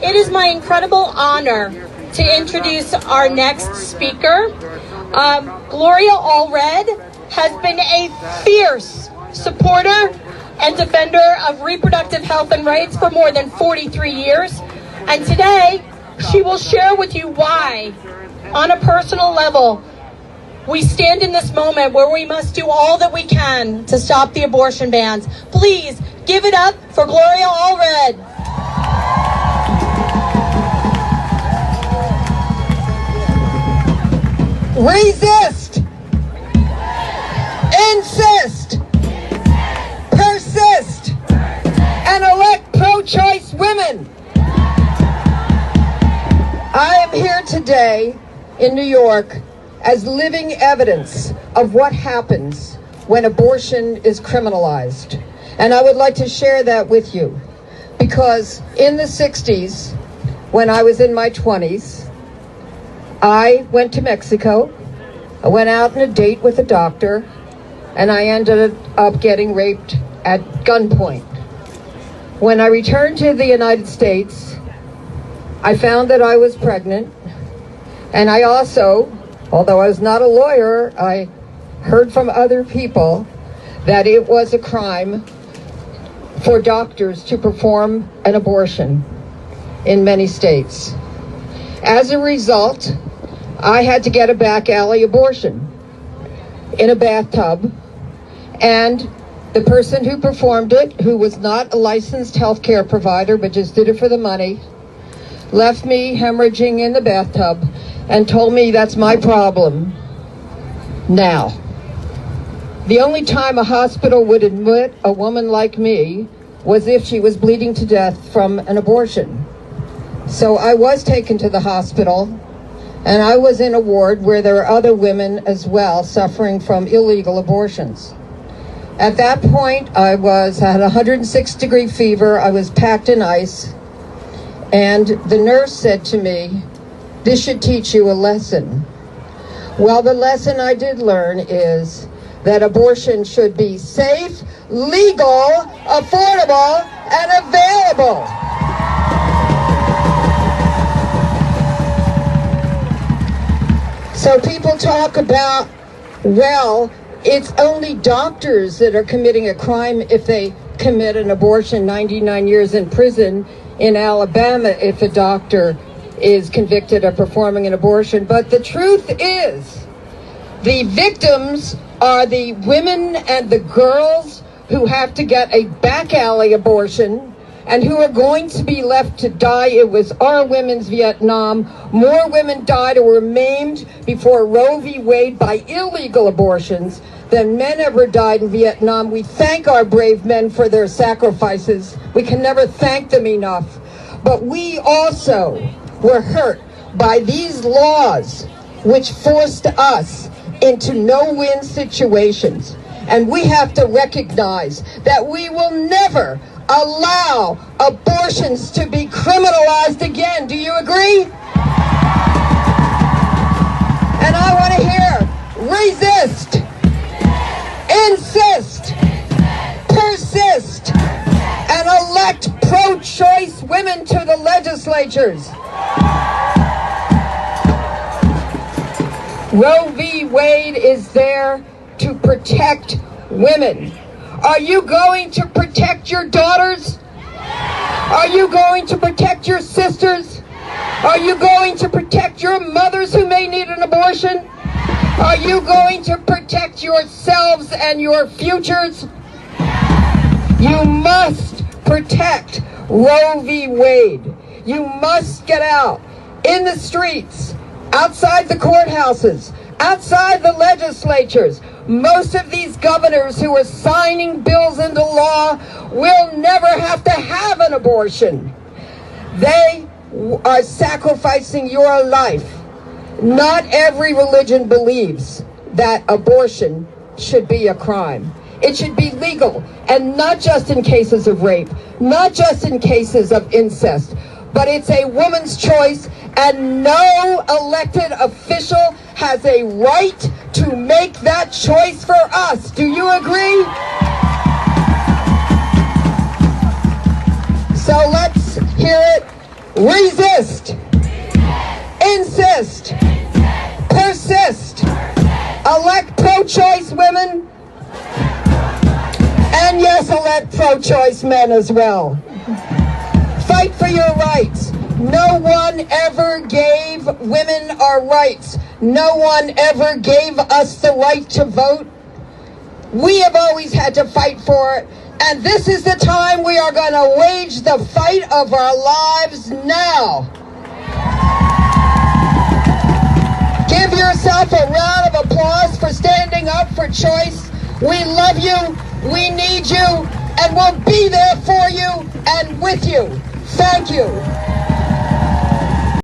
It is my incredible honor to introduce our next speaker. Gloria Allred has been a fierce supporter and defender of reproductive health and rights for more than 43 years. And today, she will share with you why, on a personal level, we stand in this moment where we must do all that we can to stop the abortion bans. Please give it up for Gloria Allred. Resist, insist, persist, and elect pro-choice women. I am here today in New York as living evidence of what happens when abortion is criminalized. And I would like to share that with you because in the 60s, when I was in my 20s, I went to Mexico. I went out on a date with a doctor, and I ended up getting raped at gunpoint. When I returned to the United States, I found that I was pregnant, and I also, although I was not a lawyer, I heard from other people that it was a crime for doctors to perform an abortion in many states. As a result, I had to get a back alley abortion in a bathtub, and the person who performed it, who was not a licensed healthcare provider but just did it for the money, left me hemorrhaging in the bathtub and told me that's my problem now. The only time a hospital would admit a woman like me was if she was bleeding to death from an abortion. So I was taken to the hospital, and I was in a ward where there are other women as well suffering from illegal abortions. At that point, I had 106-degree fever. I was packed in ice. And the nurse said to me, "This should teach you a lesson." Well, the lesson I did learn is that abortion should be safe, legal, affordable, and available. So people talk about, well, it's only doctors that are committing a crime if they commit an abortion, 99 years in prison in Alabama if a doctor is convicted of performing an abortion. But the truth is, the victims are the women and the girls who have to get a back alley abortion and who are going to be left to die. It was our women's Vietnam. More women died or were maimed before Roe v. Wade by illegal abortions than men ever died in Vietnam. We thank our brave men for their sacrifices. We can never thank them enough. But we also were hurt by these laws which forced us into no-win situations. And we have to recognize that we will never allow abortions to be criminalized again. Do you agree? And I want to hear resist, insist, persist, and elect pro-choice women to the legislatures. Roe v. Wade is there to protect women. Are you going to protect your daughters? Are you going to protect your sisters? Are you going to protect your mothers who may need an abortion? Are you going to protect yourselves and your futures? You must protect Roe v. Wade. You must get out in the streets, outside the courthouses, outside the legislatures. Most of these governors who are signing bills into law will never have to have an abortion. They are sacrificing your life. Not every religion believes that abortion should be a crime. It should be legal, and not just in cases of rape, not just in cases of incest, but it's a woman's choice, and no elected official has a right to make that choice for us. Do you agree? So let's hear it resist, insist, persist, elect pro-choice women, and yes, elect pro-choice men as well. Fight for your rights. No one ever gave women our rights. No one ever gave us the right to vote. We have always had to fight for it, and this is the time we are going to wage the fight of our lives now. Give yourself a round of applause for standing up for choice. We love you, we need you, and we'll be there for you and with you. Thank you.